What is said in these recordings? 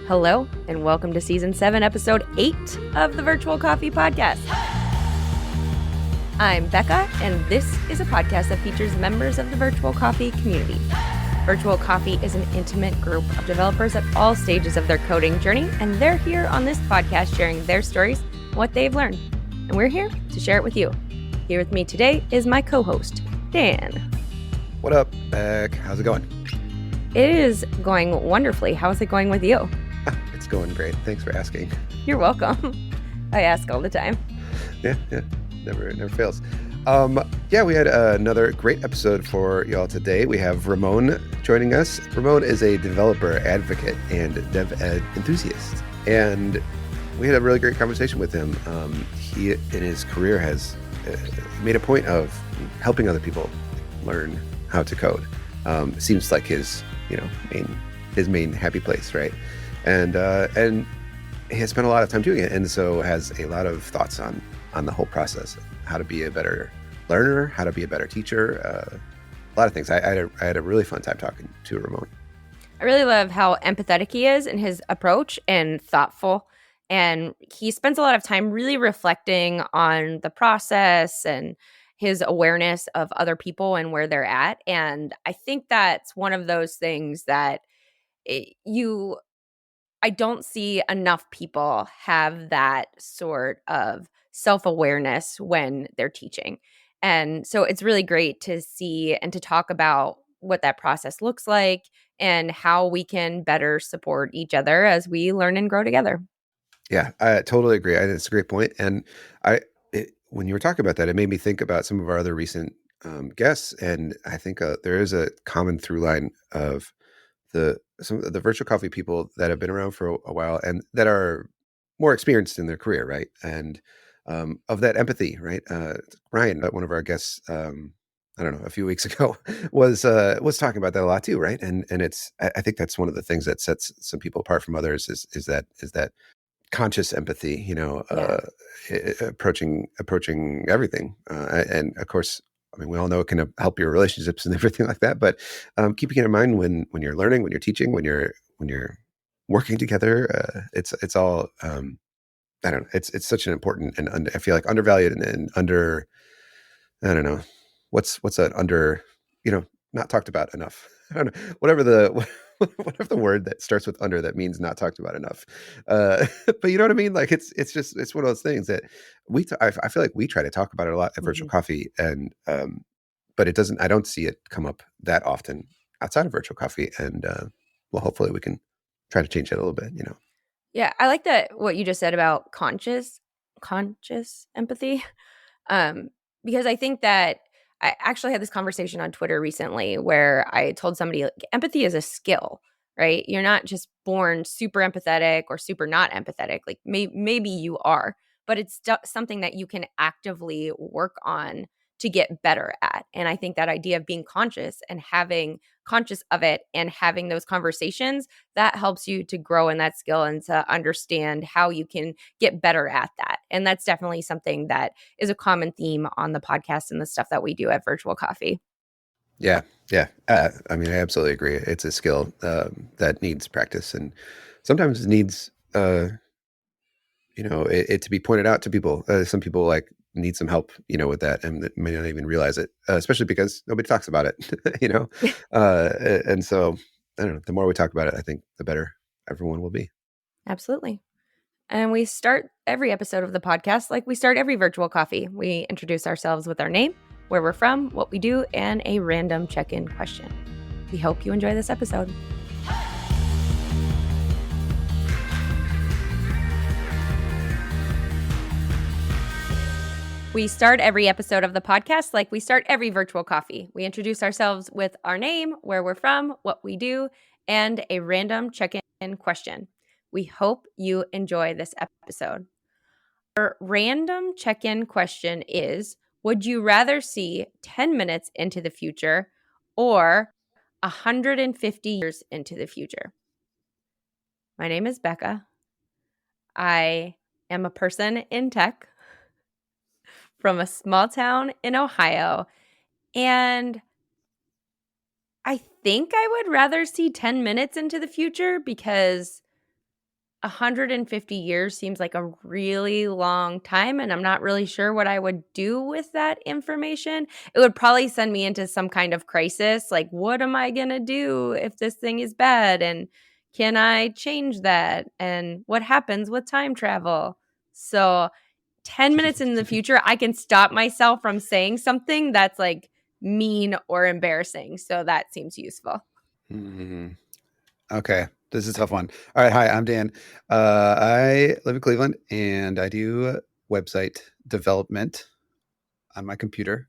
Hello, and welcome to Season 7, Episode 8 of the Virtual Coffee Podcast. I'm Bekah, and this is a podcast that features members of the Virtual Coffee community. Virtual Coffee is an intimate group of developers at all stages of their coding journey, and they're here on this podcast sharing their stories, what they've learned. And we're here to share it with you. Here with me today is my co-host, Dan. What up, Beck? How's it going? It is going wonderfully. How's it going with you? It's going great. Thanks for asking. You're welcome. I ask all the time. Yeah. Never fails. We had another great episode for y'all today. We have Ramón joining us. Ramón is a developer advocate and dev ed enthusiast. And we had a really great conversation with him. He, in his career, has made a point of helping other people learn how to code. Seems like his main happy place, right? And he has spent a lot of time doing it, and so has a lot of thoughts on the whole process, how to be a better learner, how to be a better teacher, a lot of things. I had a really fun time talking to Ramón. I really love how empathetic he is in his approach and thoughtful. And he spends a lot of time really reflecting on the process and his awareness of other people and where they're at. And I think that's one of those things that I don't see enough people have that sort of self-awareness when they're teaching. And so it's really great to see and to talk about what that process looks like and how we can better support each other as we learn and grow together. Yeah, I totally agree. It's a great point. And when you were talking about that, it made me think about some of our other recent guests. And I think there is a common through line of some of the virtual coffee people that have been around for a while and that are more experienced in their career, right? And of that empathy, right? Ryan, one of our guests, a few weeks ago, was talking about that a lot too, right? And I think that's one of the things that sets some people apart from others is that conscious empathy, approaching everything, and of course. I mean, we all know it can help your relationships and everything like that. But keeping it in mind when you're learning, when you're teaching, when you're working together, it's all I don't know. It's such an important and I feel like undervalued and under I don't know what's that under not talked about enough. I don't know whatever the word that starts with under that means not talked about enough. But you know what I mean? Like it's one of those things that I feel like we try to talk about it a lot at Virtual Coffee, and but it doesn't. I don't see it come up that often outside of Virtual Coffee, and hopefully we can try to change that a little bit. Yeah, I like that what you just said about conscious empathy, because I think that I actually had this conversation on Twitter recently where I told somebody like, empathy is a skill, right? You're not just born super empathetic or super not empathetic. Like maybe you are, but it's something that you can actively work on to get better at. And I think that idea of being conscious and having conscious of it and having those conversations, that helps you to grow in that skill and to understand how you can get better at that. And that's definitely something that is a common theme on the podcast and the stuff that we do at Virtual Coffee. Yeah. I absolutely agree. It's a skill that needs practice and sometimes needs, it to be pointed out to people. Some people need some help, with that, and may not even realize it, especially because nobody talks about it, and so I don't know, the more we talk about it, I think the better everyone will be. Absolutely. And we start every episode of the podcast like we start every Virtual Coffee. We introduce ourselves with our name, where we're from, what we do, and a random check-in question. We hope you enjoy this episode. We start every episode of the podcast like we start every Virtual Coffee. We introduce ourselves with our name, where we're from, what we do, and a random check-in question. We hope you enjoy this episode. Our random check-in question is, would you rather see 10 minutes into the future or 150 years into the future? My name is Bekah. I am a person in tech from a small town in Ohio, and I think I would rather see 10 minutes into the future because 150 years seems like a really long time, and I'm not really sure what I would do with that information. It would probably send me into some kind of crisis, like, what am I going to do if this thing is bad? And can I change that? And what happens with time travel? So, 10 minutes in the future, I can stop myself from saying something that's like mean or embarrassing. So, that seems useful. Mhm. Okay, this is a tough one. All right, hi, I'm Dan. I live in Cleveland and I do website development on my computer.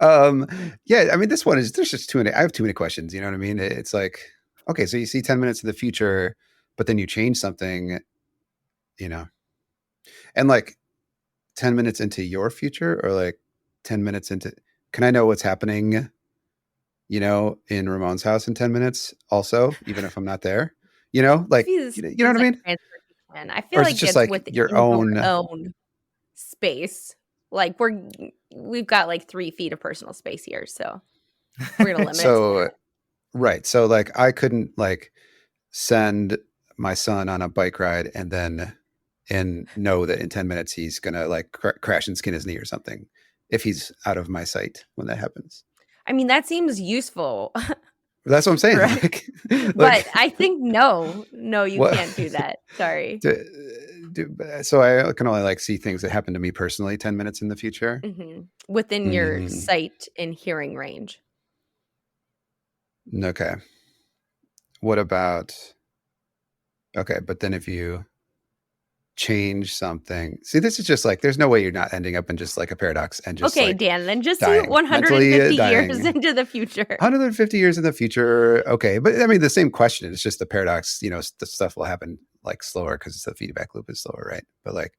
um, yeah, I mean, this one is there's just too many. I have too many questions. You know what I mean? It's like, okay, so you see 10 minutes in the future, but then you change something, you know, and like 10 minutes into your future, or like 10 minutes into. Can I know what's happening? In Ramon's house in 10 minutes, also, even if I'm not there. Like you know what Seems I like mean? transportation. I Or feel is it like just it's like your within your own? own space. Like we've got like 3 feet of personal space here, so we're gonna limit it to So that. right, so like I couldn't like send my son on a bike ride and know that in 10 minutes he's gonna like crash and skin his knee or something if he's out of my sight when that happens. I mean, that seems useful, That's what I'm saying. right? But Like I think no, you what? can't do that. Sorry. So I can only like see things that happen to me personally 10 minutes in the future. Within your Mm, sight and hearing range. okay. What about okay? But then if you change something, see, this is just like there's no way you're not ending up in just like a paradox and just Okay, like Dan, then just see dying, mentally 150 years dying. into the future. 150 years in the future, okay, but I mean the same question. It's just the paradox. The stuff will happen like slower because the feedback loop is slower, right? But like,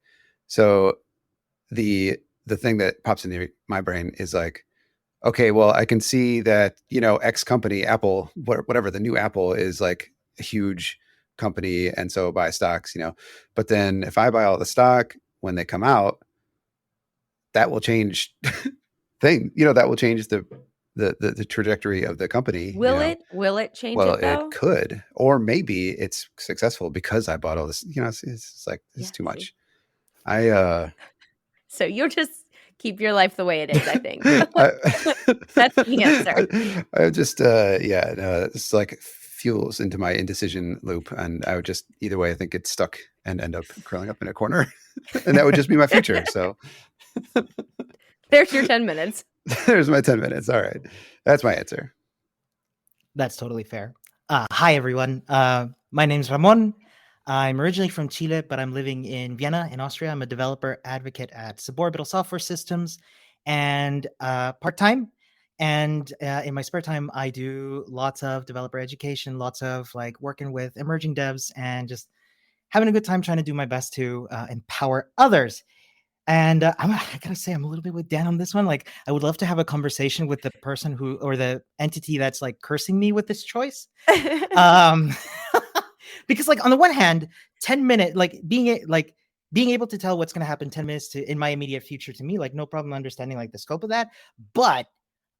so the the thing that pops into my brain is like, okay, well, I can see that, X company, Apple, whatever, the new Apple is like a huge company. And so buy stocks. But then if I buy all the stock when they come out, that will change that will change the trajectory of the company. Will it? Will it change Well, it it though? could, or maybe it's successful because I bought all this. It's like, this is Yeah, too see. much. I, So you'll just keep your life the way it is, I think. I, That's the answer. I just yeah, no, it's like fuels into my indecision loop, and I would just either way I think get stuck and end up curling up in a corner, and that would just be my future. So There's your 10 minutes. there's my 10 minutes. All right, that's my answer. That's totally fair. Hi, everyone. My name's Ramon. I'm originally from Chile, but I'm living in Vienna, in Austria. I'm a developer advocate at Suborbital Software Systems and part time. And in my spare time, I do lots of developer education, lots of like working with emerging devs and just having a good time trying to do my best to empower others. And I gotta say, I'm a little bit with Dan on this one. Like, I would love to have a conversation with the person who or the entity that's like cursing me with this choice. Um, because, like, on the one hand, 10 minute, like being able to tell what's going to happen 10 minutes to in my immediate future to me, like, no problem understanding like the scope of that, but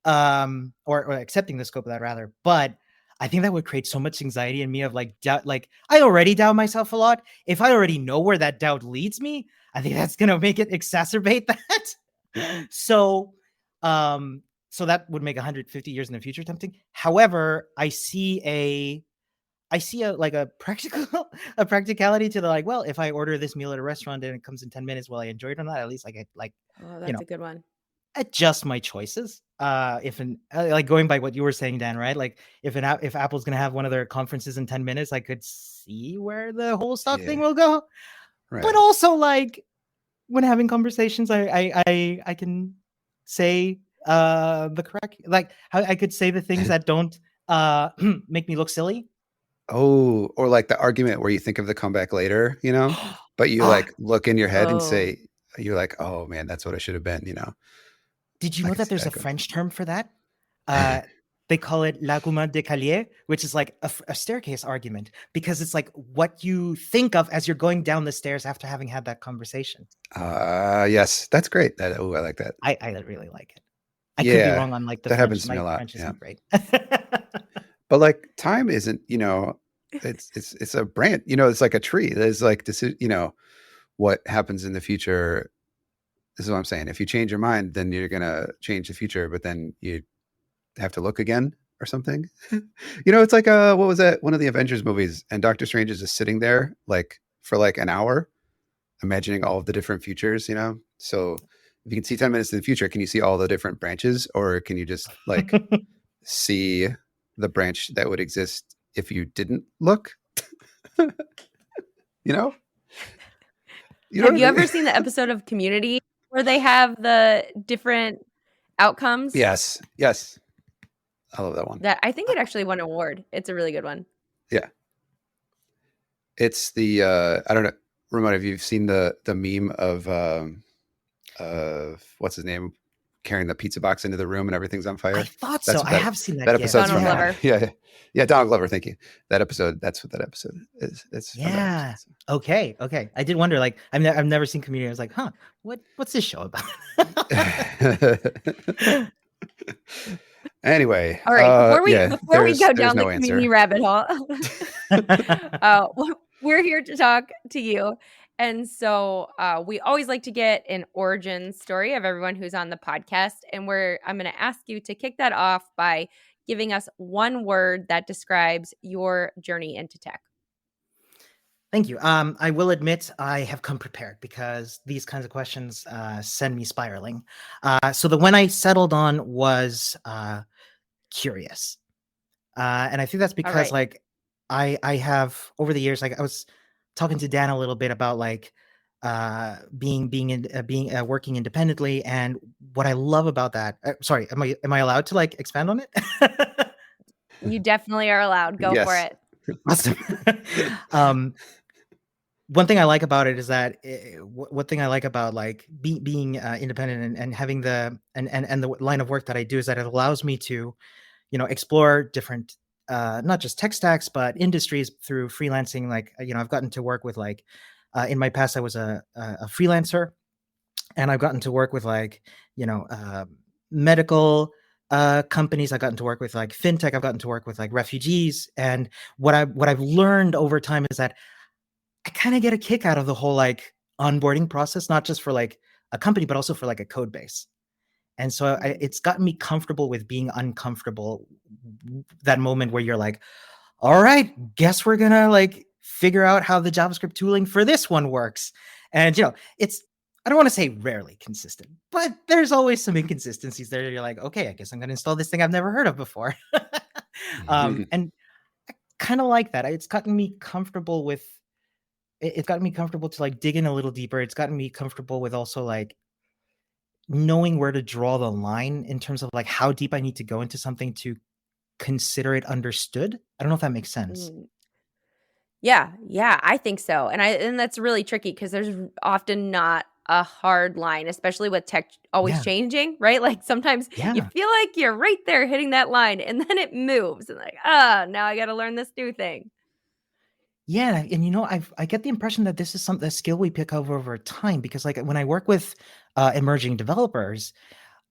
or accepting the scope of that rather. But I think that would create so much anxiety in me of like doubt. Like, I already doubt myself a lot. If I already know where that doubt leads me, I think that's gonna make it exacerbate that. Um, so that would make 150 years in the future tempting. However, I see a like a practical a practicality to the like, well, if I order this meal at a restaurant and it comes in 10 minutes, will I enjoy it or not? At least I get like, Oh, you that's know, a good one. adjust my choices. If an like going by what you were saying, Dan, right? Like if Apple's gonna have one of their conferences in 10 minutes, I could see where the whole stock thing Yeah, will go. But right. also like when having conversations, I can say the correct like I could say the things that don't make me look silly. Oh, or like the argument where you think of the comeback later, but you Ah, like look in your head and Oh, say, you're like, oh man, that's what I should have been. did you I know can that see there's a that going. French term for that? Uh, they call it l'argument d'écalier, which is like a staircase argument because it's like what you think of as you're going down the stairs after having had that conversation. Yes, that's great. I like that. I really like it. I could be Yeah, wrong on like the that French. happens to me a My lot. French Yeah. isn't great. But like time isn't, it's a branch. It's like a tree. There's like this. What happens in the future. This is what I'm saying. If you change your mind, then you're gonna change the future. But then you have to look again or something. It's like what was that? One of the Avengers movies, and Doctor Strange is just sitting there like for like an hour, imagining all of the different futures. So if you can see 10 minutes in the future, can you see all the different branches, or can you just like see the branch that would exist if you didn't look? you know you know Have what you I mean? ever seen the episode of Community where they have the different outcomes? Yes, I love that one. That I think it actually won an award. It's a really good one. Yeah, it's the I don't know, Ramon, have you seen the meme of what's his name carrying the pizza box into the room and everything's on fire? I thought so. I have seen that. That episode's Donald from Glover. that. Yeah, Donald Glover. Thank you. That episode. That's what that episode is. It's from that episode, so. Okay. I did wonder. Like, I've never seen Community. I was like, huh, what's this show about? Anyway, All right. Before we go down no the answer. Community rabbit hole, we're here to talk to you. And so we always like to get an origin story of everyone who's on the podcast. And I'm going to ask you to kick that off by giving us one word that describes your journey into tech. Thank you. I will admit I have come prepared because these kinds of questions send me spiraling. So the one I settled on was curious. And I think that's because like I have over the years, like I was talking to Dan a little bit about like working independently, and what I love about that. Sorry, am I allowed to like expand on it? You definitely are allowed. Go for it. Awesome. One thing I like about it is that one thing I like about like being independent and having the line of work that I do is that it allows me to, explore different, not just tech stacks, but industries through freelancing. Like, I've gotten to work with like, in my past, I was a freelancer, and I've gotten to work with like, medical companies. I've gotten to work with like fintech. I've gotten to work with like refugees. And what I've learned over time is that I kind of get a kick out of the whole like onboarding process, not just for like a company, but also for like a code base. And so it's gotten me comfortable with being uncomfortable. That moment where you're like, all right, guess we're going to like figure out how the JavaScript tooling for this one works. And, I don't want to say rarely consistent, but there's always some inconsistencies there. You're like, okay, I guess I'm going to install this thing I've never heard of before. And I kind of like that. It's gotten me comfortable with, it's gotten me comfortable to like dig in a little deeper. It's gotten me comfortable with also like knowing where to draw the line in terms of like how deep I need to go into something to consider it understood. I don't know if that makes sense. Yeah, I think so. And that's really tricky because there's often not a hard line, especially with tech always changing, right? Like sometimes you feel like you're right there hitting that line and then it moves and like, now I got to learn this new thing. Yeah, and I get the impression that this is a skill we pick up over time, because like when I work with emerging developers,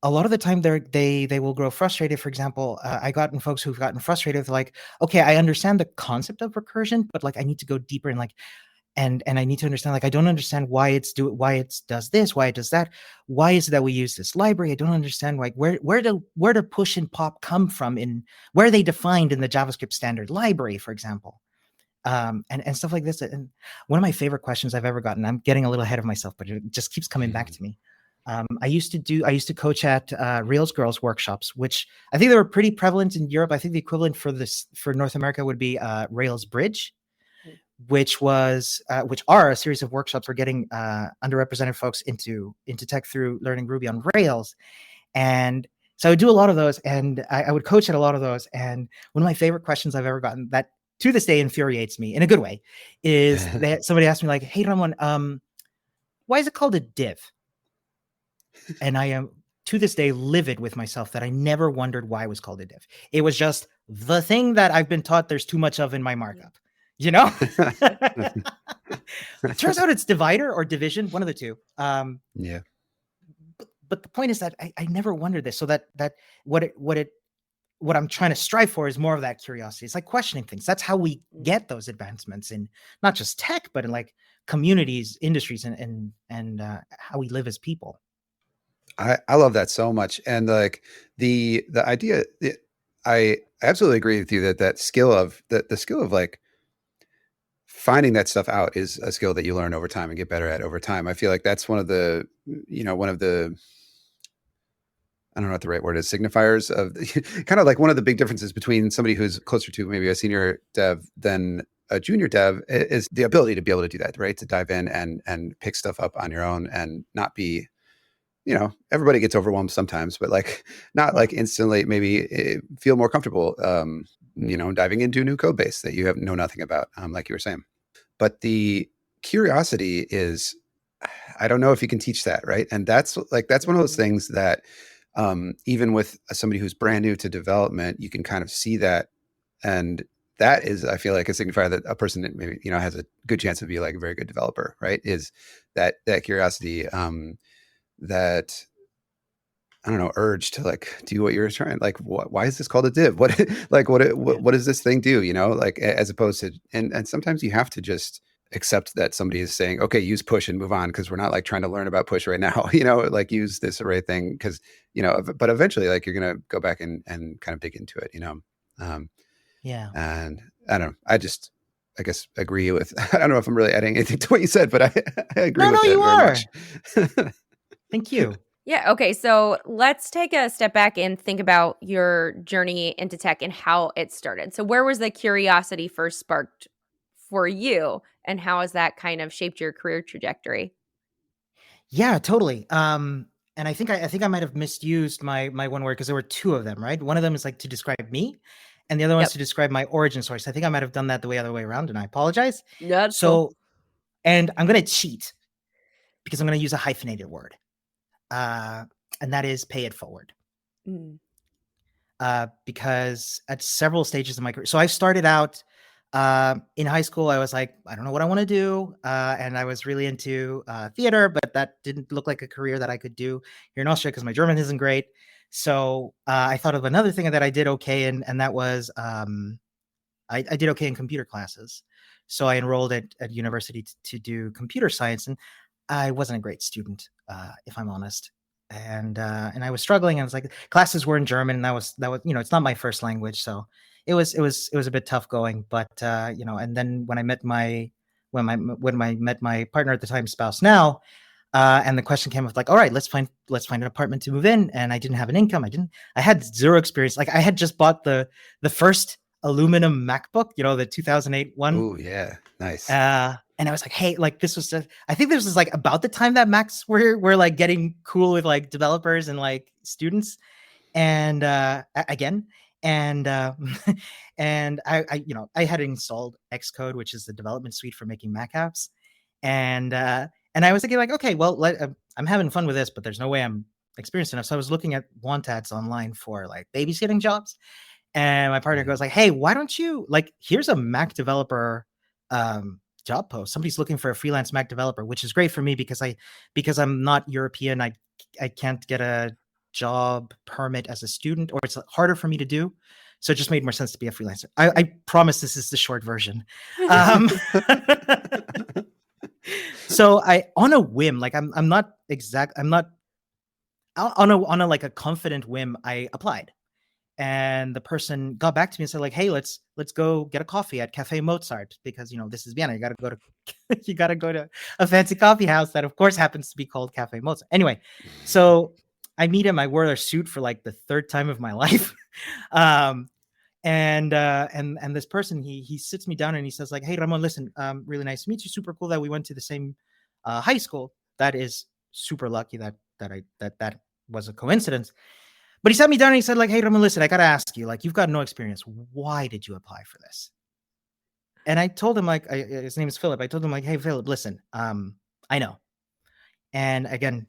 a lot of the time they will grow frustrated. For example, I gotten folks who've gotten frustrated with like, okay, I understand the concept of recursion, but like I need to go deeper and like, and I need to understand, like, I don't understand why it does this, why it does that. Why is it that we use this library? I don't understand like where do push and pop come from, in where are they defined in the JavaScript standard library, for example. And stuff like this. And one of my favorite questions I've ever gotten, I'm getting a little ahead of myself, but it just keeps coming back to me. I used to coach at Rails Girls workshops, which I think they were pretty prevalent in Europe. I think the equivalent for North America would be Rails Bridge, which are a series of workshops for getting underrepresented folks into tech through learning Ruby on Rails. And so I would do a lot of those, and I would coach at a lot of those. And one of my favorite questions I've ever gotten, that to this day infuriates me in a good way, is that somebody asked me like, "Hey, Ramon, why is it called a div?" And I am to this day livid with myself that I never wondered why it was called a div. It was just the thing that I've been taught there's too much of in my markup. It turns out it's divider or division, one of the two. Yeah. But the point is that I never wondered this. So that what it what I'm trying to strive for is more of that curiosity. It's like questioning things. That's how we Mm. get those advancements in not just tech, but in like communities, industries, and how we live as people. I love that so much. And like the idea, I absolutely agree with you that that skill of the skill of like finding that stuff out is a skill that you learn over time and get better at over time. I feel like that's one of the, one of the, I don't know what the right word is, signifiers of kind of like one of the big differences between somebody who's closer to maybe a senior dev than a junior dev is the ability to be able to do that, right? To dive in and pick stuff up on your own and not be, everybody gets overwhelmed sometimes, but like not like instantly maybe feel more comfortable, diving into a new code base that you have know nothing about, like you were saying. But the curiosity is, I don't know if you can teach that, right? And that's one of those things that even with somebody who's brand new to development, you can kind of see that. And that is, I feel like, a signifier that a person that maybe, has a good chance to be like a very good developer, right? Is that curiosity, that, I don't know, urge to like do what you're trying. Like, why is this called a div? What, like, what does this thing do? Like, as opposed to, and sometimes you have to just accept that somebody is saying, okay, use push and move on, because we're not like trying to learn about push right now. Like use this array thing because but eventually, like, you're gonna go back and kind of dig into it. Um, Yeah. and I don't know. I guess agree with. I don't know if I'm really adding anything to what you said, but I agree No, with no, it you very are. much. Thank you. Yeah. Okay. So let's take a step back and think about your journey into tech and how it started. So, where was the curiosity first sparked for you, and how has that kind of shaped your career trajectory? Yeah, totally. And I think I might have misused my one word because there were two of them, right? One of them is like to describe me, and the other one is Yep. to describe my origin source. I think I might have done that the other way around, and I apologize. No, that's cool. So, and I'm gonna cheat because I'm gonna use a hyphenated word, uh, and that is pay it forward. Mm. Because at several stages of my career, so I started out in high school. I was like, I don't know what I want to do, and I was really into theater, but that didn't look like a career that I could do here in Austria because my German isn't great. So I thought of another thing that I did okay in, and that was I did okay in computer classes. So I enrolled at university to do computer science, and I wasn't a great student, if I'm honest. And I was struggling. And I was like, classes were in German, and that was it's not my first language, so it was a bit tough going. But and then when I met when I met my partner at the time, spouse now, and the question came of like, all right, let's find an apartment to move in. And I didn't have an income. I had zero experience. Like I had just bought the first aluminum MacBook, the 2008 one. Oh yeah, nice. And I was like, hey, like this was just, I think this was like about the time that Macs were like getting cool with like developers and like students. And again, and and I had installed Xcode, which is the development suite for making Mac apps. And I was thinking like, okay, well, I'm having fun with this, but there's no way I'm experienced enough. So I was looking at want ads online for like babysitting jobs. And my partner goes like, hey, why don't you like, here's a Mac developer job post. Somebody's looking for a freelance Mac developer, which is great for me because I'm not European. I can't get a job permit as a student, or it's harder for me to do. So it just made more sense to be a freelancer. I promise this is the short version. Um, so I, on a whim, like I'm not on a like a confident whim, I applied. And the person got back to me and said like, hey, let's go get a coffee at Cafe Mozart, because this is Vienna. You got to go to you got to go to a fancy coffee house that of course happens to be called Cafe Mozart. Anyway, so I meet him. I wore a suit for like the third time of my life. um and this person, he sits me down and he says like, hey Ramon, listen, really nice to meet you, super cool that we went to the same high school. That is super lucky that was a coincidence. But he sat me down and he said like, hey Ramon, listen, I gotta ask you, like, you've got no experience, why did you apply for this? And I told him like, his name is Philip. I told him like, hey Philip, listen, I know. And again,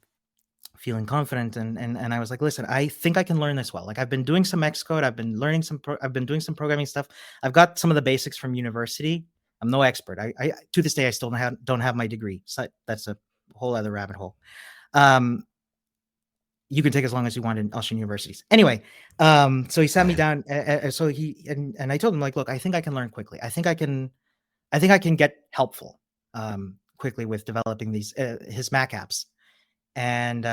feeling confident, and I was like, listen, I think I can learn this well. Like I've been doing some Xcode, I've been doing some programming stuff. I've got some of the basics from university. I'm no expert. I to this day I still don't have my degree. So that's a whole other rabbit hole. Um, you can take as long as you want in Austrian universities. Anyway, so he sat me down. So he and I told him, like, look, I think I can learn quickly. I think I can get helpful quickly with developing these his Mac apps. And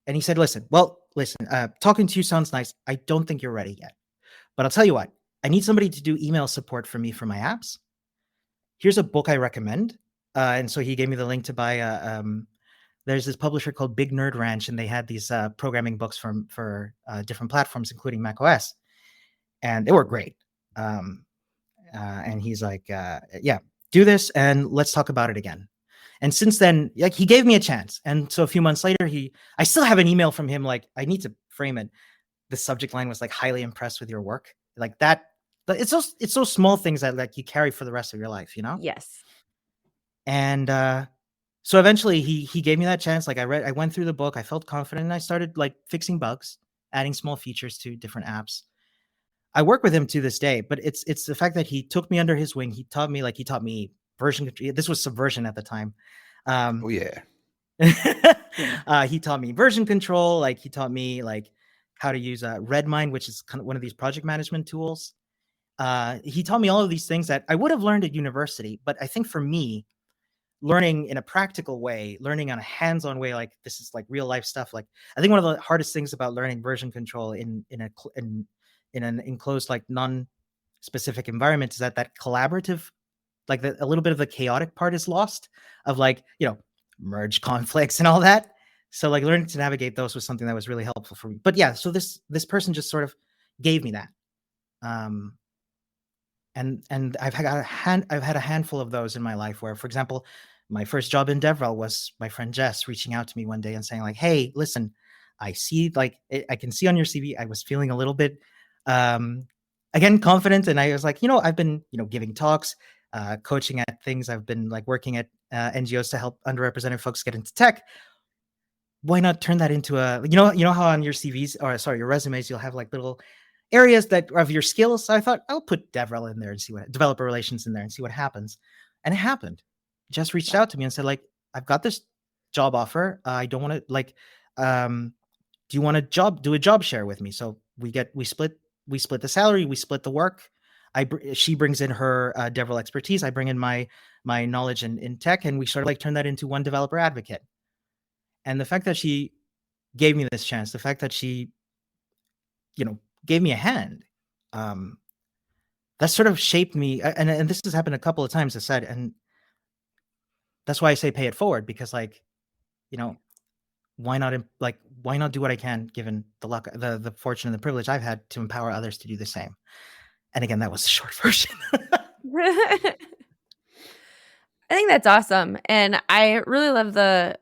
he said, listen, talking to you sounds nice. I don't think you're ready yet, but I'll tell you what. I need somebody to do email support for me for my apps. Here's a book I recommend. And so he gave me the link to buy there's this publisher called Big Nerd Ranch, and they had these programming books for different platforms, including Mac OS, and they were great. And he's like, yeah, do this, and let's talk about it again. And since then, like, he gave me a chance. And so a few months later, I still have an email from him. Like, I need to frame it. The subject line was like, highly impressed with your work. Like that. But it's those small things that like you carry for the rest of your life, you know? Yes. And so eventually he gave me that chance. Like I went through the book, I felt confident, and I started like fixing bugs, adding small features to different apps. I work with him to this day, but it's the fact that he took me under his wing. He taught me version. This was Subversion at the time. Oh yeah. He taught me version control. Like he taught me like how to use Redmine, which is kind of one of these project management tools. He taught me all of these things that I would have learned at university, but I think for me, learning in a practical way, learning on a hands-on way, like this is like real life stuff. Like I think one of the hardest things about learning version control in an enclosed, like non-specific environment is that collaborative, like a little bit of the chaotic part is lost of like, merge conflicts and all that. So like learning to navigate those was something that was really helpful for me. But yeah, so this person just sort of gave me that. And I've had a handful of those in my life where, for example, my first job in DevRel was my friend Jess reaching out to me one day and saying like, hey, listen, I see, like, I can see on your CV, I was feeling a little bit, again, confident. And I was like, I've been, giving talks, coaching at things. I've been like working at NGOs to help underrepresented folks get into tech. Why not turn that into how on your CVs, or sorry, your resumes, you'll have like little areas that of your skills. So I thought I'll put DevRel in there and see what developer relations in there and see what happens. And it happened. Just reached out to me and said, like, I've got this job offer. I don't want to do you want to do a job share with me? So we split the salary, we split the work. She brings in her DevRel expertise. I bring in my knowledge in tech, and we sort of like turn that into one developer advocate. And the fact that she gave me this chance, the fact that she, gave me a hand, that sort of shaped me. And this has happened a couple of times, I said, and that's why I say pay it forward, because like, why not do what I can, given the luck, the fortune and the privilege I've had to empower others to do the same. And again, that was the short version. I think that's awesome. And I really love the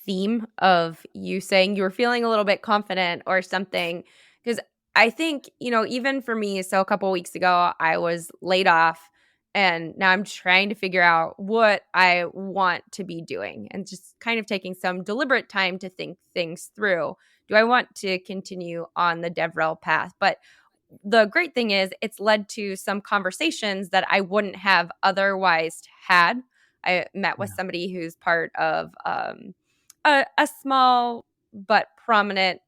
theme of you saying you were feeling a little bit confident or something, because I think, even for me, so a couple of weeks ago, I was laid off, and now I'm trying to figure out what I want to be doing and just kind of taking some deliberate time to think things through. Do I want to continue on the DevRel path? But the great thing is it's led to some conversations that I wouldn't have otherwise had. I met with somebody who's part of a small but prominent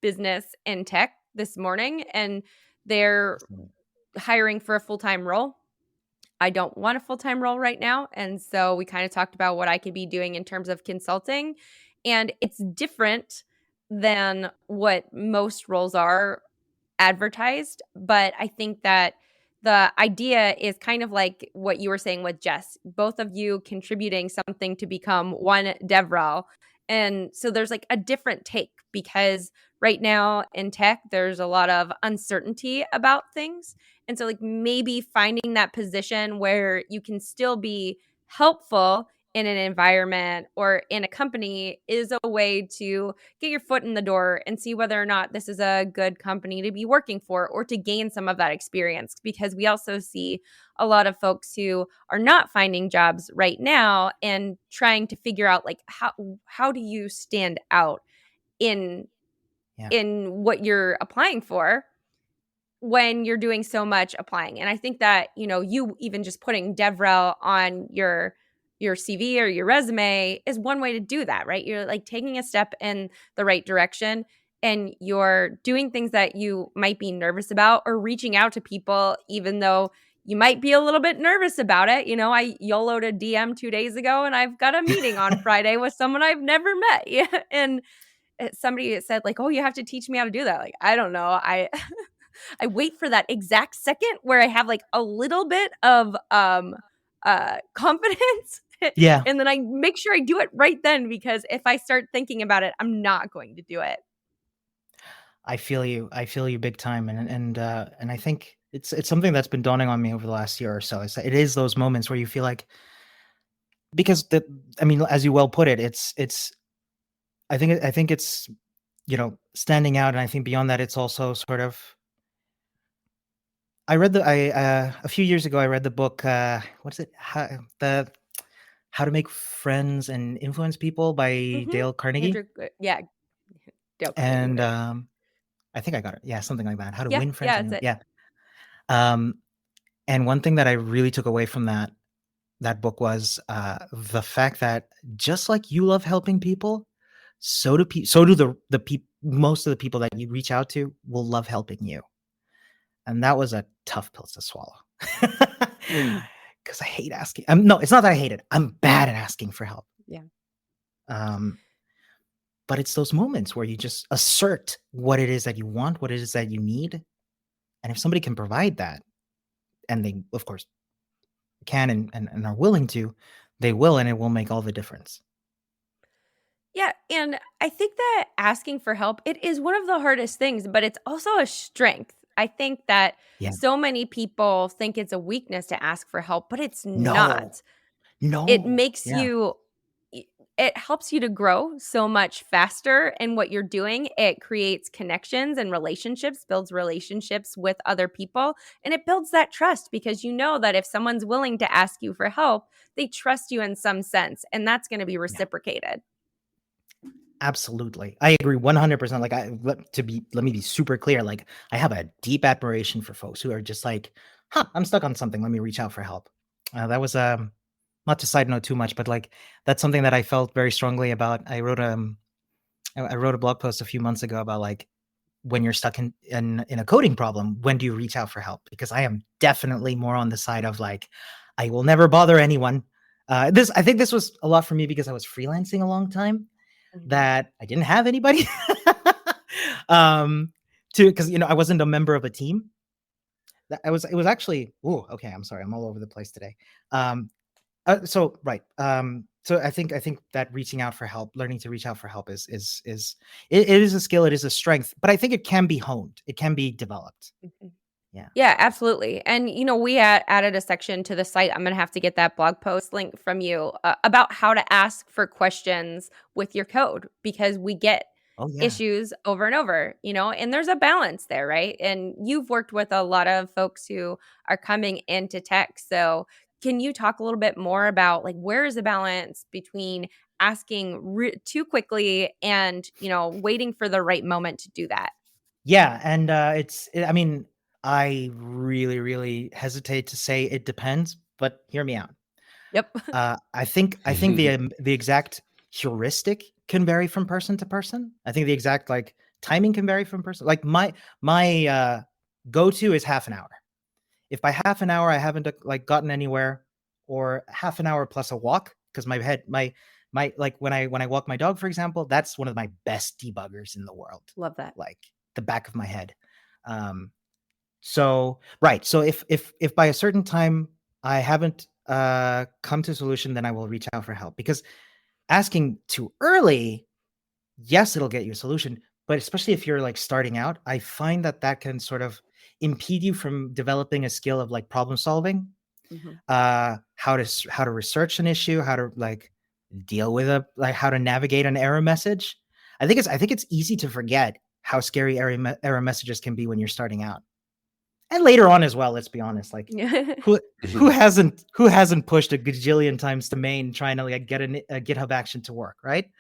business in tech this morning, and they're hiring for a full-time role. I don't want a full-time role right now. And so we kind of talked about what I could be doing in terms of consulting. And it's different than what most roles are advertised. But I think that the idea is kind of like what you were saying with Jess, both of you contributing something to become one DevRel. And so there's like a different take, because right now in tech, there's a lot of uncertainty about things. And so like maybe finding that position where you can still be helpful in an environment or in a company is a way to get your foot in the door and see whether or not this is a good company to be working for, or to gain some of that experience. Because we also see a lot of folks who are not finding jobs right now and trying to figure out like how do you stand out in what you're applying for when you're doing so much applying. And I think that, you even just putting DevRel on your your CV or your resume is one way to do that, right? You're like taking a step in the right direction, and you're doing things that you might be nervous about, or reaching out to people even though you might be a little bit nervous about it. I YOLO'd a DM 2 days ago, and I've got a meeting on Friday with someone I've never met. Yeah, and somebody said like, "Oh, you have to teach me how to do that." Like, I don't know. I wait for that exact second where I have like a little bit of confidence. Yeah. And then I make sure I do it right then, because if I start thinking about it, I'm not going to do it. I feel you big time, and I think it's something that's been dawning on me over the last year or so. It is those moments where you feel like, because as you well put it, it's I think it's standing out, and I think beyond that, it's also sort of. A few years ago I read the book, what is it? How to Make Friends and Influence People by Dale Carnegie. Yeah. Dale Carnegie, And right. I think I got it. Yeah, something like that. How to Yeah, Win Friends. yeah, And that's it. yeah. And one thing that I really took away from that book was the fact that just like you love helping people, so do most of the people that you reach out to will love helping you. And that was a tough pill to swallow. Because I hate asking. No, it's not that I hate it. I'm bad at asking for help. Yeah. But it's those moments where you just assert what it is that you want, what it is that you need. And if somebody can provide that, and they, of course, can and are willing to, they will, and it will make all the difference. Yeah, and I think that asking for help, it is one of the hardest things, but it's also a strength. I think that so many people think it's a weakness to ask for help, but it's not. No. It makes you, it helps you to grow so much faster in what you're doing. It creates connections and relationships, builds relationships with other people, and it builds that trust, because you know that if someone's willing to ask you for help, they trust you in some sense, and that's going to be reciprocated. Absolutely. I agree 100%. Like, let me be super clear. Like, I have a deep admiration for folks who are just like, I'm stuck on something. Let me reach out for help. That was, not to side note too much, but like, that's something that I felt very strongly about. I wrote a blog post a few months ago about like, when you're stuck in a coding problem, when do you reach out for help? Because I am definitely more on the side of like, I will never bother anyone. I think this was a lot for me because I was freelancing a long time. That I didn't have anybody because I wasn't a member of a team. It was actually, okay, I'm sorry, I'm all over the place today. So I think that reaching out for help, learning to reach out for help is it is a skill, it is a strength, but I think it can be honed, it can be developed. Yeah, absolutely. And, we added a section to the site. I'm going to have to get that blog post link from you about how to ask for questions with your code, because we get issues over and over, and there's a balance there, right? And you've worked with a lot of folks who are coming into tech. So can you talk a little bit more about like, where is the balance between asking too quickly and, waiting for the right moment to do that? Yeah. And I really, really hesitate to say it depends, but hear me out. Yep. I think the exact heuristic can vary from person to person. I think the exact like timing can vary from person. Like my go-to is half an hour. If by half an hour I haven't like gotten anywhere, or half an hour plus a walk, because my like when I walk my dog, for example, that's one of my best debuggers in the world. Love that. Like the back of my head. So if by a certain time I haven't come to a solution, then I will reach out for help, because asking too early, yes, it'll get you a solution, but especially if you're like starting out, I find that can sort of impede you from developing a skill of like problem solving, how to research an issue, how to like deal with how to navigate an error message. I think it's easy to forget how scary error messages can be when you're starting out. And later on as well, let's be honest. Like, who hasn't pushed a gajillion times to main trying to like get a GitHub action to work, right?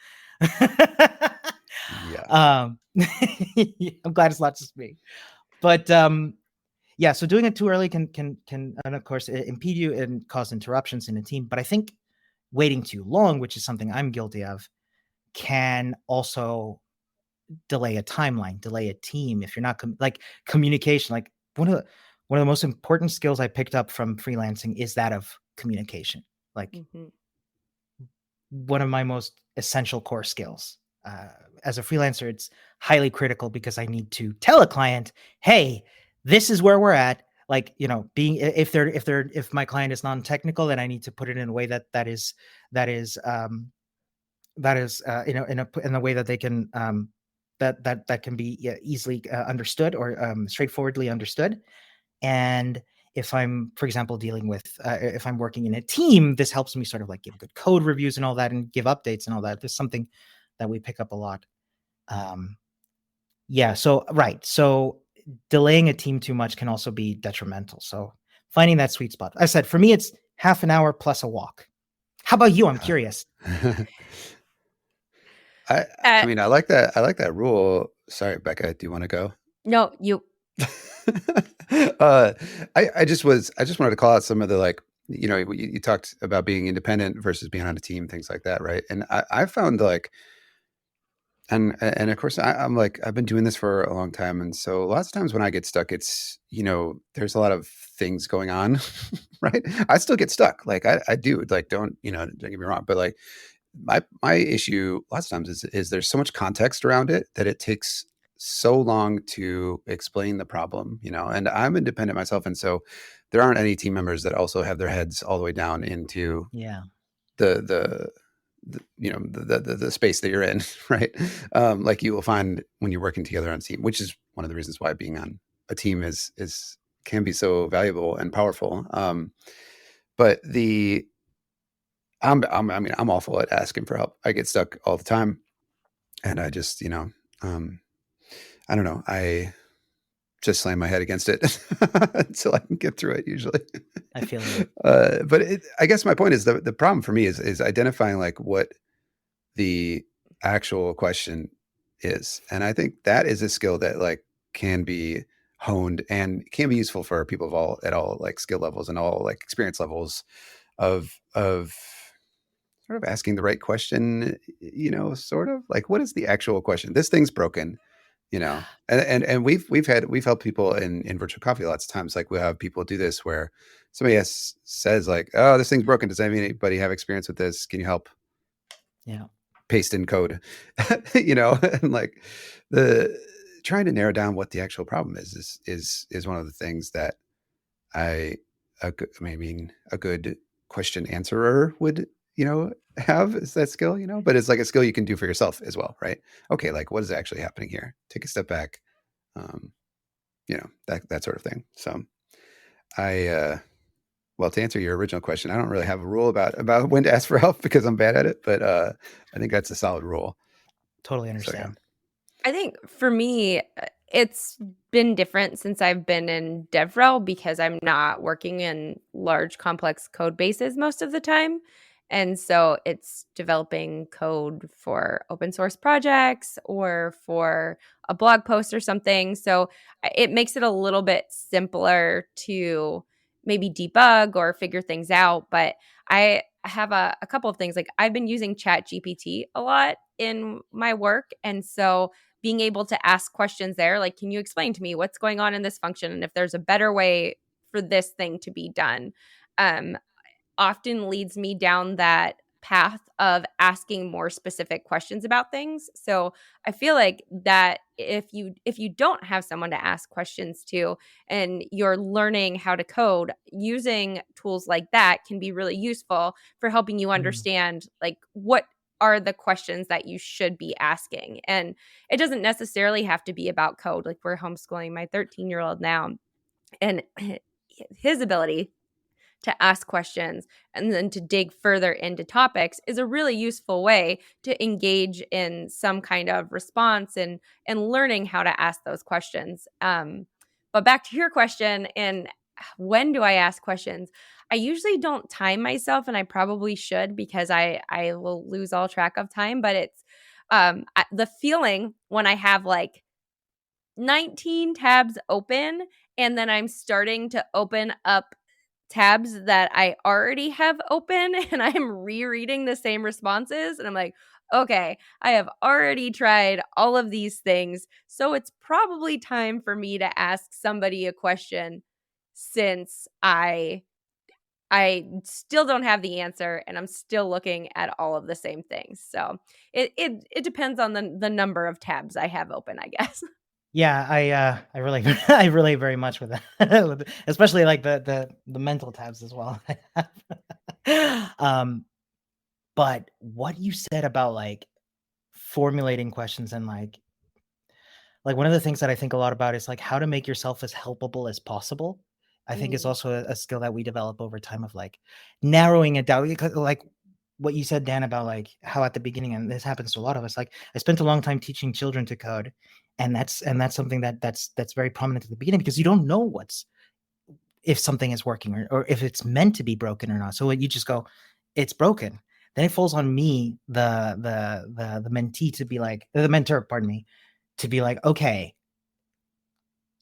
Yeah. I'm glad it's not just me, but yeah. So doing it too early can and of course impede you and cause interruptions in a team. But I think waiting too long, which is something I'm guilty of, can also delay a timeline, delay a team. If you're not like communication, like one of the most important skills I picked up from freelancing is that of communication. Like one of my most essential core skills. As a freelancer, it's highly critical because I need to tell a client, "Hey, this is where we're at." Like, you know, being if my client is non-technical, then I need to put it in a way that is you know, in a way that they can that can be easily understood or straightforwardly understood. And if I'm, for example, dealing with if I'm working in a team, this helps me sort of like give good code reviews and all that, and give updates and all that. This is something that we pick up a lot. Yeah. So right. So delaying a team too much can also be detrimental. So finding that sweet spot. I said for me, it's half an hour plus a walk. How about you? I'm curious. I mean, I like that rule. Sorry, Becca, do you want to go? No, you. I just wanted to call out some of the, like, you know, you talked about being independent versus being on a team, things like that, right? And I found like, and of course I'm like, I've been doing this for a long time, and so lots of times when I get stuck, it's, you know, there's a lot of things going on, right? I still get stuck, like I do, like, don't get me wrong, but like my issue lots of times is there's so much context around it that it takes so long to explain the problem, you know, and I'm independent myself. And so there aren't any team members that also have their heads all the way down into the the space that you're in, right? Like you will find when you're working together on a team, which is one of the reasons why being on a team is can be so valuable and powerful. But I mean, I'm awful at asking for help. I get stuck all the time, and I just, I don't know. I just slam my head against it until I can get through it. Usually, I feel it. But I guess my point is the problem for me is identifying like what the actual question is, and I think that is a skill that like can be honed and can be useful for people of all at all like skill levels and all like experience levels of sort of asking the right question, you know, sort of like, what is the actual question? This thing's broken, you know, and we've helped people in virtual coffee lots of times. Like we'll have people do this where somebody says like, oh, this thing's broken. Does anybody have experience with this? Can you help? Yeah. Paste in code, you know, and like the trying to narrow down what the actual problem is one of the things that I mean, a good question answerer would, you know, have is that skill, you know, but it's like a skill you can do for yourself as well, right? Okay, like what is actually happening here? Take a step back, you know, that sort of thing. So well, to answer your original question, I don't really have a rule about when to ask for help because I'm bad at it, but I think that's a solid rule. Totally understand. So, I think for me, it's been different since I've been in DevRel because I'm not working in large, complex code bases most of the time. And so it's developing code for open source projects or for a blog post or something. So it makes it a little bit simpler to maybe debug or figure things out. But I have a couple of things. Like I've been using ChatGPT a lot in my work. And so being able to ask questions there, like, can you explain to me what's going on in this function and if there's a better way for this thing to be done, um, often leads me down that path of asking more specific questions about things. So I feel like that if you don't have someone to ask questions to and you're learning how to code, using tools like that can be really useful for helping you understand like what are the questions that you should be asking. And it doesn't necessarily have to be about code. Like we're homeschooling my 13-year-old now, and his ability to ask questions and then to dig further into topics is a really useful way to engage in some kind of response and learning how to ask those questions. But back to your question, and when do I ask questions? I usually don't time myself, and I probably should because I will lose all track of time. But it's the feeling when I have like 19 tabs open and then I'm starting to open up tabs that I already have open and I'm rereading the same responses. And I'm like, okay, I have already tried all of these things. So it's probably time for me to ask somebody a question since I still don't have the answer and I'm still looking at all of the same things. So it depends on the number of tabs I have open, I guess. Yeah, I relate I relate very much with that, especially like the mental tabs as well. But what you said about like formulating questions and like one of the things that I think a lot about is like how to make yourself as helpable as possible. I think is also a skill that we develop over time of like narrowing it down. Like what you said, Dan, about like how at the beginning, and this happens to a lot of us. Like I spent a long time teaching children to code, and that's something that's very prominent at the beginning because you don't know what's if something is working or if it's meant to be broken or not. So you just go, it's broken. Then it falls on me, the mentee, to be like the mentor, pardon me, to be like, okay,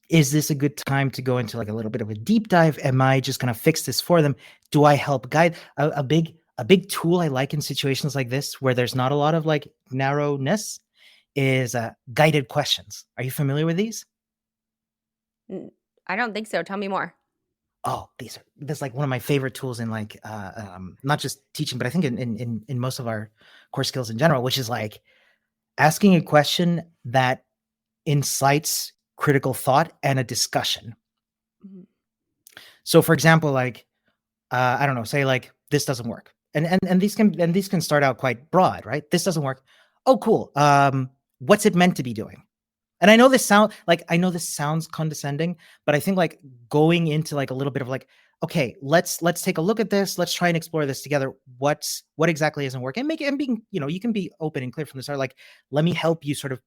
is this a good time to go into like a little bit of a deep dive? Am I just going to fix this for them? Do I help guide? A big tool I like in situations like this where there's not a lot of like narrowness is guided questions. Are you familiar with these? I don't think so. Tell me more. Oh, that's like one of my favorite tools in like not just teaching, but I think in most of our core skills in general, which is like asking a question that incites critical thought and a discussion. Mhm. So, for example, like I don't know, say like this doesn't work, and these can start out quite broad, right? This doesn't work. Oh, cool. What's it meant to be doing? And I know this sounds condescending, but I think like going into like a little bit of like, okay, let's take a look at this. Let's try and explore this together. What exactly isn't working? And make it, and being, you can be open and clear from the start. Like, let me help you sort of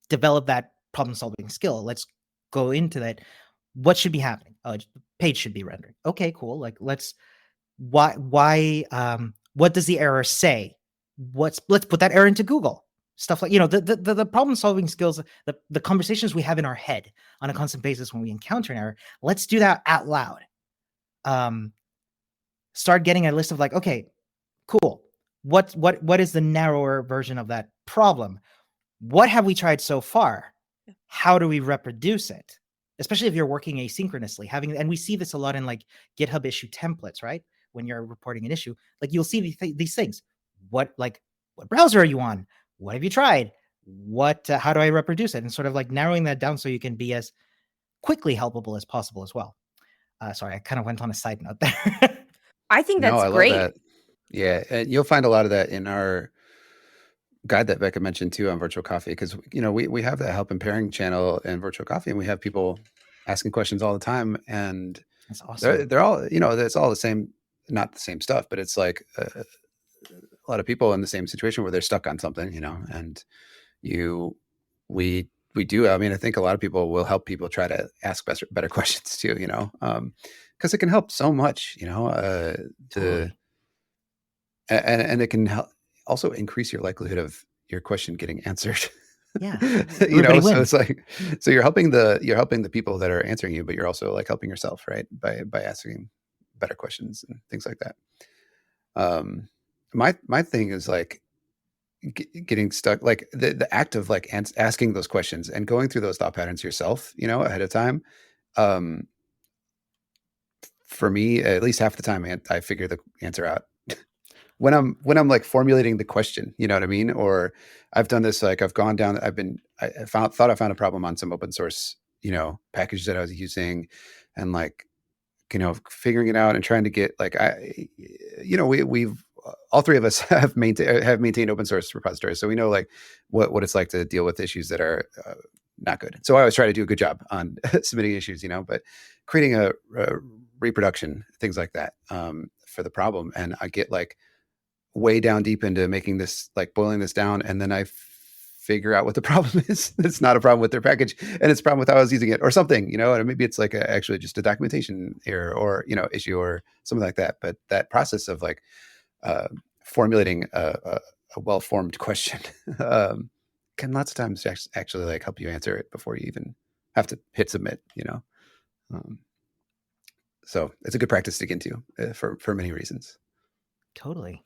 develop that problem solving skill. Let's go into that. What should be happening? Oh, the page should be rendered. Okay, cool. Like what does the error say? Let's put that error into Google. Stuff like, the problem solving skills, the conversations we have in our head on a constant basis when we encounter an error. Let's do that out loud. Start getting a list of like, okay, cool. What is the narrower version of that problem? What have we tried so far? How do we reproduce it? Especially if you're working asynchronously, and we see this a lot in like GitHub issue templates, right? When you're reporting an issue, like you'll see these things. What browser are you on? What have you tried? How do I reproduce it? And sort of like narrowing that down so you can be as quickly helpable as possible as well. Sorry, I kind of went on a side note there. I think No, that's I love great. that. Yeah, and you'll find a lot of that in our guide that Bekah mentioned too on Virtual Coffee, because we have that help and pairing channel in Virtual Coffee, and we have people asking questions all the time, and That's awesome. they're all it's all the same, not the same stuff, but it's like a lot of people in the same situation where they're stuck on something, and you we do. I mean, I think a lot of people will help people try to ask better questions too, because it can help so much, Totally. and it can help also increase your likelihood of your question getting answered. Yeah. Everybody So wins. it's like, so you're helping the people that are answering you, but you're also like helping yourself, right? By asking better questions and things like that. My thing is like getting stuck, like the act of like asking those questions and going through those thought patterns yourself, ahead of time. Um, for me, at least half the time, I figure the answer out when I'm like formulating the question, you know what I mean? Or I've done this, like I've gone down, thought I found a problem on some open source, package that I was using, and like, figuring it out and trying to get like, we've all three of us have maintained open source repositories. So we know like what it's like to deal with issues that are not good. So I always try to do a good job on submitting issues, but creating a reproduction, things like that, for the problem. And I get like way down deep into making this, like boiling this down, and then I figure out what the problem is. It's not a problem with their package, and it's a problem with how I was using it or something, and maybe it's like actually just a documentation error or issue or something like that. But that process of like formulating a well-formed question can lots of times actually like help you answer it before you even have to hit submit. Um, So it's a good practice to get into for many reasons. Totally.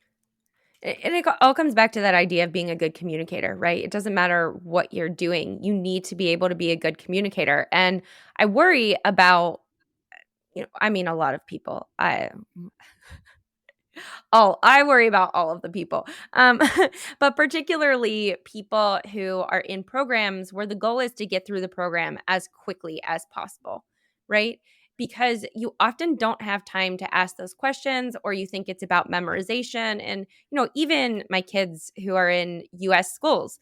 And it all comes back to that idea of being a good communicator, right? It doesn't matter what you're doing. You need to be able to be a good communicator. And I worry about, I mean, a lot of people. I worry about all of the people, but particularly people who are in programs where the goal is to get through the program as quickly as possible, right? Because you often don't have time to ask those questions, or you think it's about memorization. And, even my kids who are in US schools,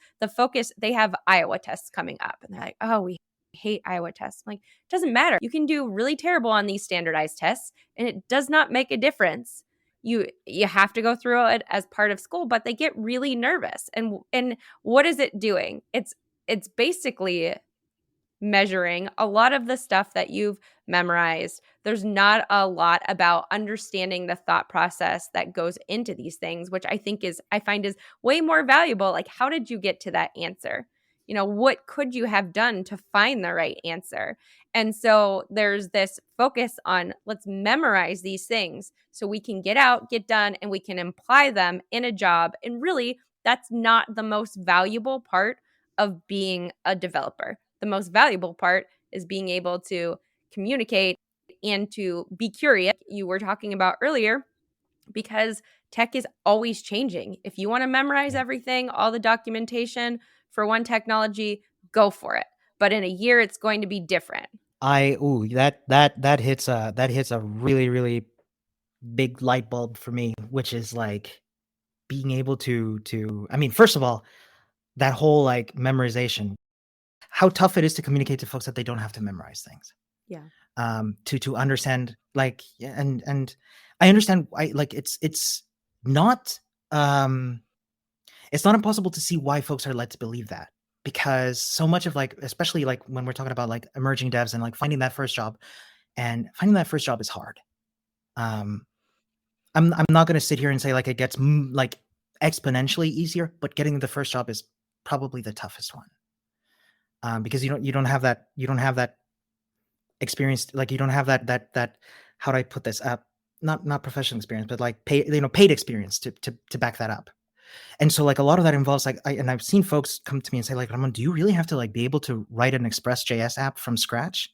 they have Iowa tests coming up, and they're like, oh, we hate Iowa tests. I'm like, it doesn't matter. You can do really terrible on these standardized tests, and it does not make a difference. You have to go through it as part of school, but they get really nervous. And what is it doing? It's basically measuring a lot of the stuff that you've memorized. There's not a lot about understanding the thought process that goes into these things, which I find is way more valuable. Like, how did you get to that answer? What could you have done to find the right answer? And so there's this focus on, let's memorize these things so we can get out, get done, and we can apply them in a job. And really, that's not the most valuable part of being a developer. The most valuable part is being able to communicate and to be curious, you were talking about earlier, because tech is always changing. If you want to memorize everything, all the documentation for one technology, go for it. But in a year, it's going to be different. That hits a really, really big light bulb for me, which is like being able to I mean, first of all, that whole like memorization, how tough it is to communicate to folks that they don't have to memorize things. Yeah. To understand, like, and I understand why, like, it's not impossible to see why folks are led to believe that, because so much of, like, especially like when we're talking about like emerging devs and like finding that first job is hard. I'm not going to sit here and say like it gets like exponentially easier, but getting the first job is probably the toughest one, because you don't have that experience, like you don't have that how do I put this up, not professional experience, but like paid experience to back that up. And so like a lot of that involves like I've seen folks come to me and say like, Ramon, do you really have to like be able to write an Express.js app from scratch?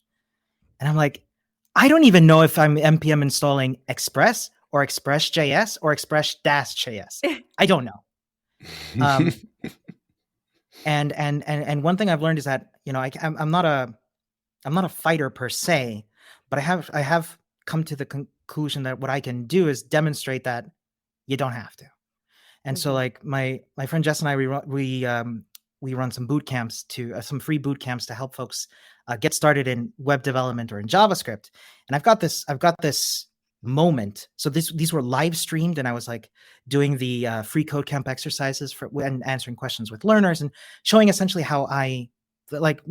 And I'm like, I don't even know if I'm npm installing Express or Express.js or Express-JS. I don't know. And one thing I've learned is that, I'm not a fighter per se, but I have come to the conclusion that what I can do is demonstrate that you don't have to. And so like my friend Jess and I, we run some boot camps some free boot camps to help folks get started in web development or in JavaScript. And I've got this moment. So these were live streamed, and I was like doing the free code camp exercises and answering questions with learners and showing essentially how I like,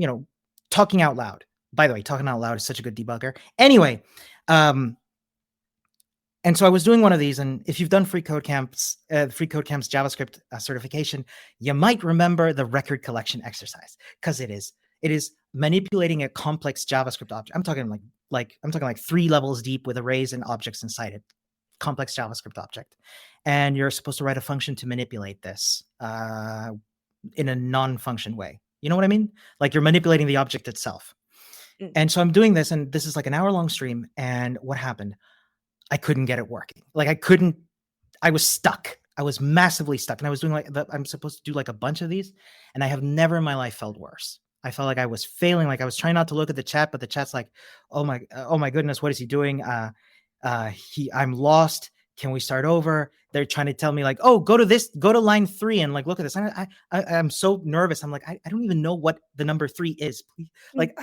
talking out loud. By the way, talking out loud is such a good debugger. Anyway, and so I was doing one of these, and if you've done free code camps JavaScript certification, you might remember the record collection exercise, because it is manipulating a complex JavaScript object. I'm talking like 3 levels deep with arrays and objects inside it. Complex JavaScript object, and you're supposed to write a function to manipulate this in a non-function way. You know what I mean? Like you're manipulating the object itself. And so I'm doing this, and this is like an hour-long stream. And what happened? I couldn't get it working. Like I was stuck. I was massively stuck. And I was doing I'm supposed to do like a bunch of these, and I have never in my life felt worse. I felt like I was failing. Like I was trying not to look at the chat, but the chat's like, oh my goodness, what is he doing? I'm lost. Can we start over? They're trying to tell me like, oh, go to line 3 and like, look at this. I'm so nervous. I'm like, I don't even know what the number 3 is. Please. Like,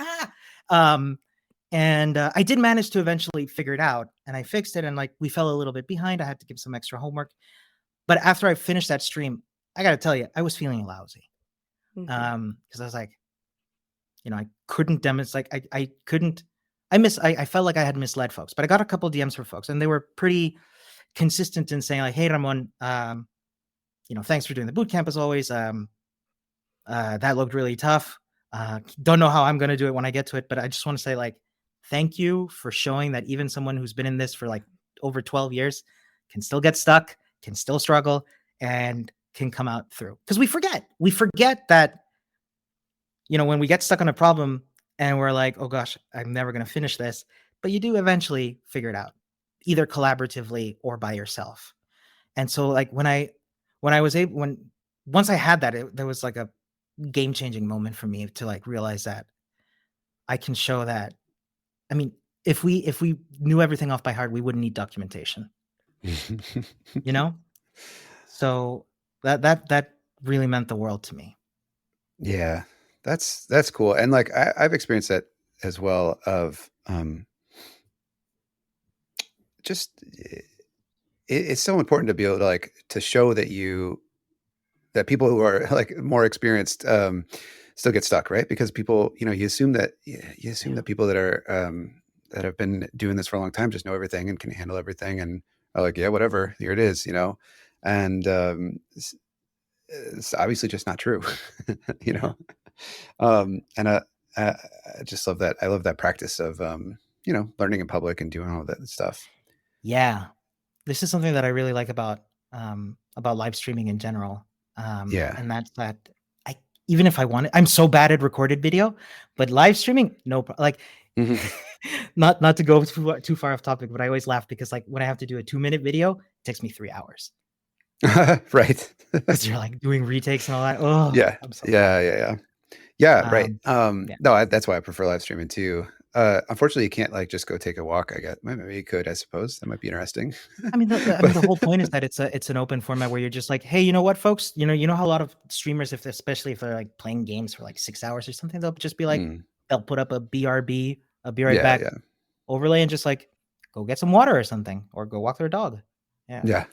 And I did manage to eventually figure it out, and I fixed it, and like we fell a little bit behind. I had to give some extra homework. But after I finished that stream, I got to tell you, I was feeling lousy. Because I was like, I couldn't demonstrate. I couldn't. I felt like I had misled folks. But I got a couple of DMs from folks, and they were pretty consistent in saying like, hey, Ramon, thanks for doing the boot camp as always. That looked really tough. Don't know how I'm going to do it when I get to it, but I just want to say like, Thank you for showing that even someone who's been in this for like over 12 years can still get stuck, can still struggle, and can come out through. Because we forget that, when we get stuck on a problem and we're like, oh gosh, I'm never going to finish this, but you do eventually figure it out, either collaboratively or by yourself. And so like once I had that, there was like a game-changing moment for me to like realize that I can show that. I mean, if we knew everything off by heart, we wouldn't need documentation. So that really meant the world to me. Yeah, that's cool. And like I've experienced that as well. Of just it's so important to be able to like to show that people who are like more experienced still get stuck, right? Because people, you assume that people that are that have been doing this for a long time just know everything and can handle everything and are like, yeah, whatever, here it is, and it's obviously just not true, you know. And I just love that. I love that practice of learning in public and doing all that stuff. Yeah, this is something that I really like about live streaming in general. Yeah. And that's that. Even if I want it, I'm so bad at recorded video, but live streaming, like, not to go too far off topic, but I always laugh because like when I have to do a 2-minute video, it takes me 3 hours. Right. Because you're like doing retakes and all that. Oh, yeah. I'm so Yeah. Right. Yeah. No, that's why I prefer live streaming too. Unfortunately, you can't like just go take a walk. I guess maybe you could. I suppose that might be interesting. I mean, the whole point is that it's an open format where you're just like, hey, you know what, folks? You know how a lot of streamers, especially if they're like playing games for like 6 hours or something, they'll just be like, they'll put up a BRB, a be right back overlay, and just like go get some water or something, or go walk their dog. Yeah.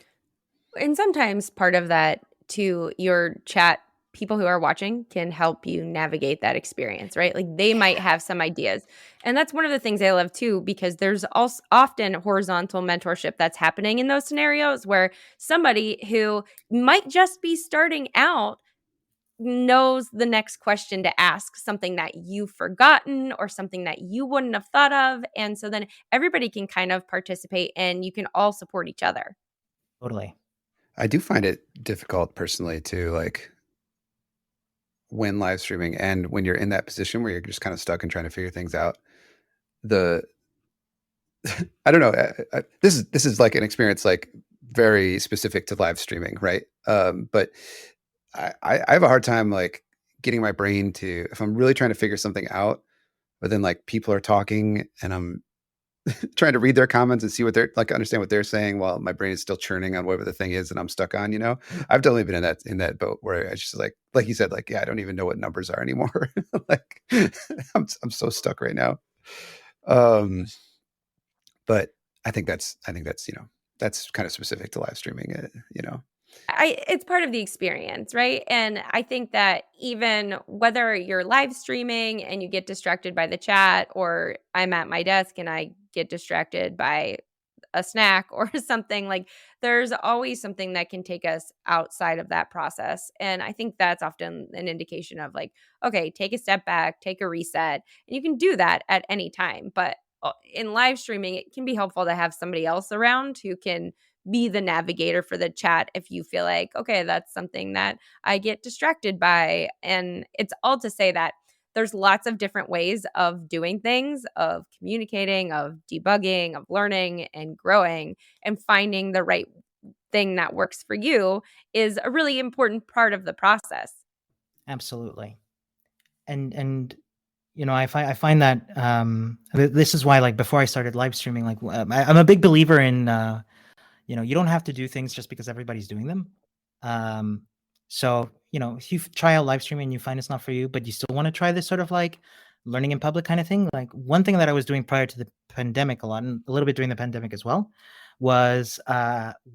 And sometimes part of that to your chat, people who are watching can help you navigate that experience, right? Like they might have some ideas. And that's one of the things I love too, because there's also often horizontal mentorship that's happening in those scenarios where somebody who might just be starting out knows the next question to ask, something that you've forgotten or something that you wouldn't have thought of. And so then everybody can kind of participate and you can all support each other. Totally. I do find it difficult personally to like when live streaming and when you're in that position where you're just kind of stuck and trying to figure things out. I don't know. This is like an experience like very specific to live streaming, right? But I have a hard time like getting my brain to, if I'm really trying to figure something out, but then like people are talking and I'm trying to read their comments and see what they're like, understand what they're saying while my brain is still churning on whatever the thing is that I'm stuck on. I've definitely been in that boat where I just like you said, like, yeah, I don't even know what numbers are anymore. Like I'm so stuck right now. But I think that's that's kind of specific to live streaming. It's part of the experience, right? And I think that even whether you're live streaming and you get distracted by the chat, or I'm at my desk and I get distracted by a snack or something, like there's always something that can take us outside of that process. And I think that's often an indication of like, okay, take a step back, take a reset. And you can do that at any time. But in live streaming, it can be helpful to have somebody else around who can be the navigator for the chat if you feel like, okay, that's something that I get distracted by. And it's all to say that there's lots of different ways of doing things, of communicating, of debugging, of learning and growing, and finding the right thing that works for you is a really important part of the process. Absolutely. And I find that this is why, like, before I started live streaming, like, I'm a big believer in you don't have to do things just because everybody's doing them. So, if you try out live streaming and you find it's not for you, but you still want to try this sort of like learning in public kind of thing, like one thing that I was doing prior to the pandemic a lot, and a little bit during the pandemic as well, was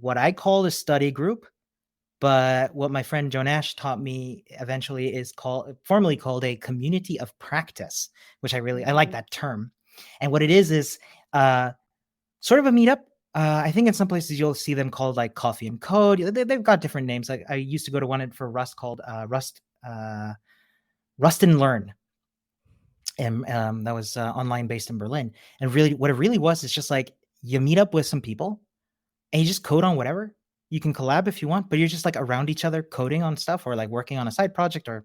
what I call a study group. But what my friend Jonash taught me eventually is formerly called a community of practice, which I like that term. And what it is sort of a meetup. I think in some places you'll see them called like Coffee and Code. They've got different names. Like I used to go to one for Rust called Rust and Learn. and that was online based in Berlin. And really, what it really was is just like you meet up with some people and you just code on whatever. You can collab if you want, but you're just like around each other coding on stuff or like working on a side project or,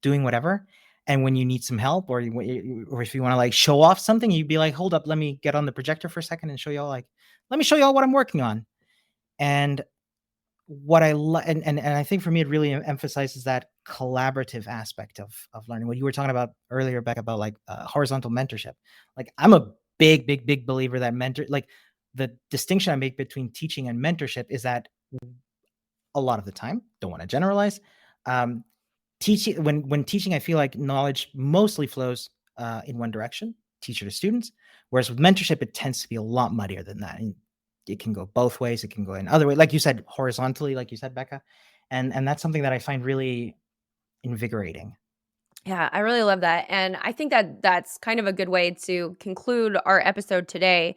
doing whatever. And when you need some help or if you want to like show off something, you'd be like, hold up, let me get on the projector for a second and show y'all let me show y'all what I'm working on. And what I and I think for me, it really emphasizes that collaborative aspect of learning. What you were talking about earlier, Bekah, about like horizontal mentorship. Like I'm a big believer that the distinction I make between teaching and mentorship is that a lot of the time, don't want to generalize, teaching when teaching, I feel like knowledge mostly flows in one direction, teacher to students, whereas with mentorship, it tends to be a lot muddier than that. And it can go both ways. It can go in other way, like you said, horizontally, like you said, Bekah, and that's something that I find really invigorating. Yeah, I really love that. And I think that that's kind of a good way to conclude our episode today,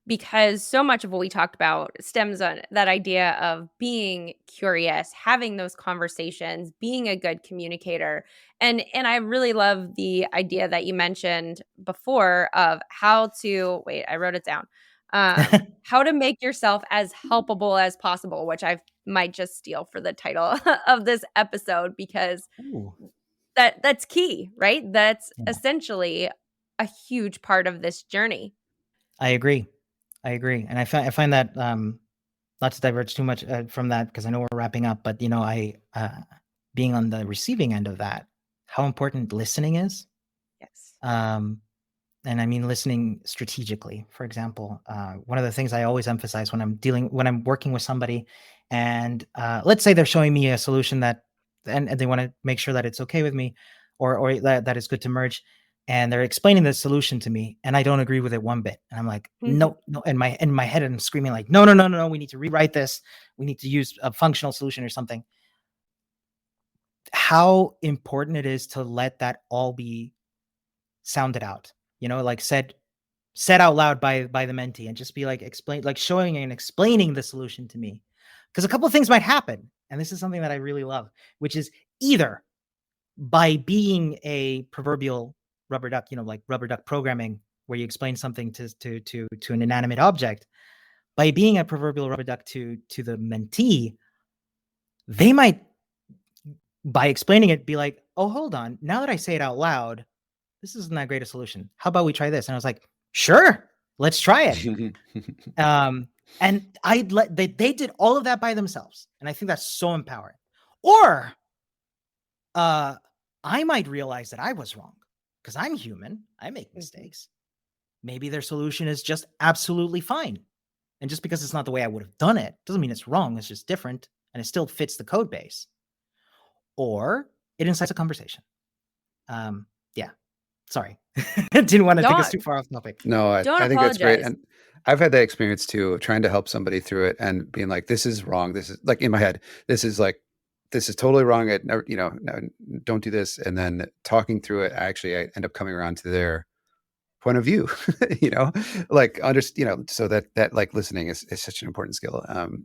because so much of what we talked about stems on that idea of being curious, having those conversations, being a good communicator. And I really love the idea that you mentioned before of how to, wait, I wrote it down. How to make yourself as helpable as possible, which I might just steal for the title of this episode, because that's key, right? That's essentially a huge part of this journey. I agree. And I find that not to diverge too much from that, because I know we're wrapping up, but I being on the receiving end of that, how important listening is. Yes. And I mean listening strategically. For example, one of the things I always emphasize when I'm working with somebody, and let's say they're showing me a solution that, and they want to make sure that it's okay with me, or that it's good to merge, and they're explaining the solution to me, and I don't agree with it one bit, and I'm like, no, in my head, I'm screaming like, no, we need to rewrite this. We need to use a functional solution or something. How important it is to let that all be sounded out. Like said out loud by the mentee, and just be like showing and explaining the solution to me. Because a couple of things might happen. And this is something that I really love, which is either by being a proverbial rubber duck, like rubber duck programming, where you explain something to an inanimate object, by being a proverbial rubber duck to the mentee, they might, by explaining it, be like, oh, hold on. Now that I say it out loud, this isn't that great a solution. How about we try this? And I was like, sure, let's try it. And they did all of that by themselves. And I think that's so empowering. Or I might realize that I was wrong, because I'm human. I make mistakes. Maybe their solution is just absolutely fine. And just because it's not the way I would have done it, doesn't mean it's wrong. It's just different, and it still fits the code base. Or it incites a conversation. Yeah. Sorry. Didn't want to take us too far off topic. No, I think that's great. And I've had that experience too, of trying to help somebody through it and being like, this is wrong. This is like in my head, this is totally wrong. No, don't do this. And then talking through it, I end up coming around to their point of view, so that like listening is such an important skill.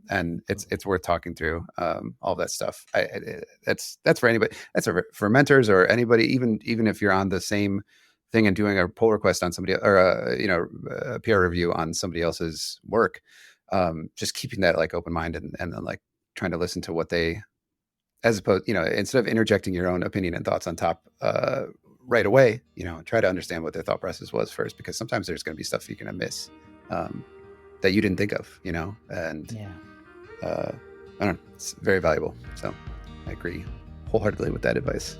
And it's worth talking through all that stuff. That's for anybody. That's for mentors or anybody, even if you're on the same thing and doing a pull request on somebody, or a peer review on somebody else's work. Just keeping that like open mind and then like trying to listen to what they, as opposed, instead of interjecting your own opinion and thoughts on top right away, try to understand what their thought process was first, because sometimes there's going to be stuff you're going to miss that you didn't think of, and I don't know, it's very valuable. So I agree wholeheartedly with that advice.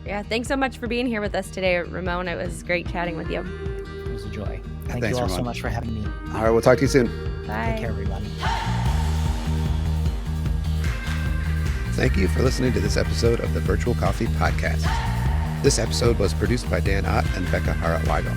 Yeah, thanks so much for being here with us today, Ramon. It was great chatting with you. It was a joy. Thank you all, Ramon, so much for having me. All right, we'll talk to you soon. Bye. Take care, everyone. Thank you for listening to this episode of the Virtual Coffee Podcast. This episode was produced by Dan Ott and Bekah Harat-Weigel.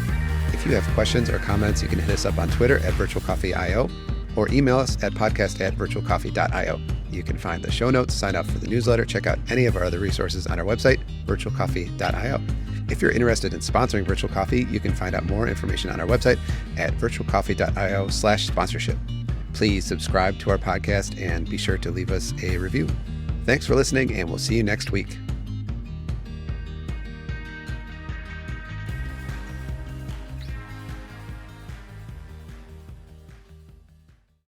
If you have questions or comments, you can hit us up on Twitter at virtualcoffee.io or email us at podcast@virtualcoffee.io. You can find the show notes, sign up for the newsletter, check out any of our other resources on our website, virtualcoffee.io. If you're interested in sponsoring Virtual Coffee, you can find out more information on our website at virtualcoffee.io/sponsorship. Please subscribe to our podcast and be sure to leave us a review. Thanks for listening, and we'll see you next week.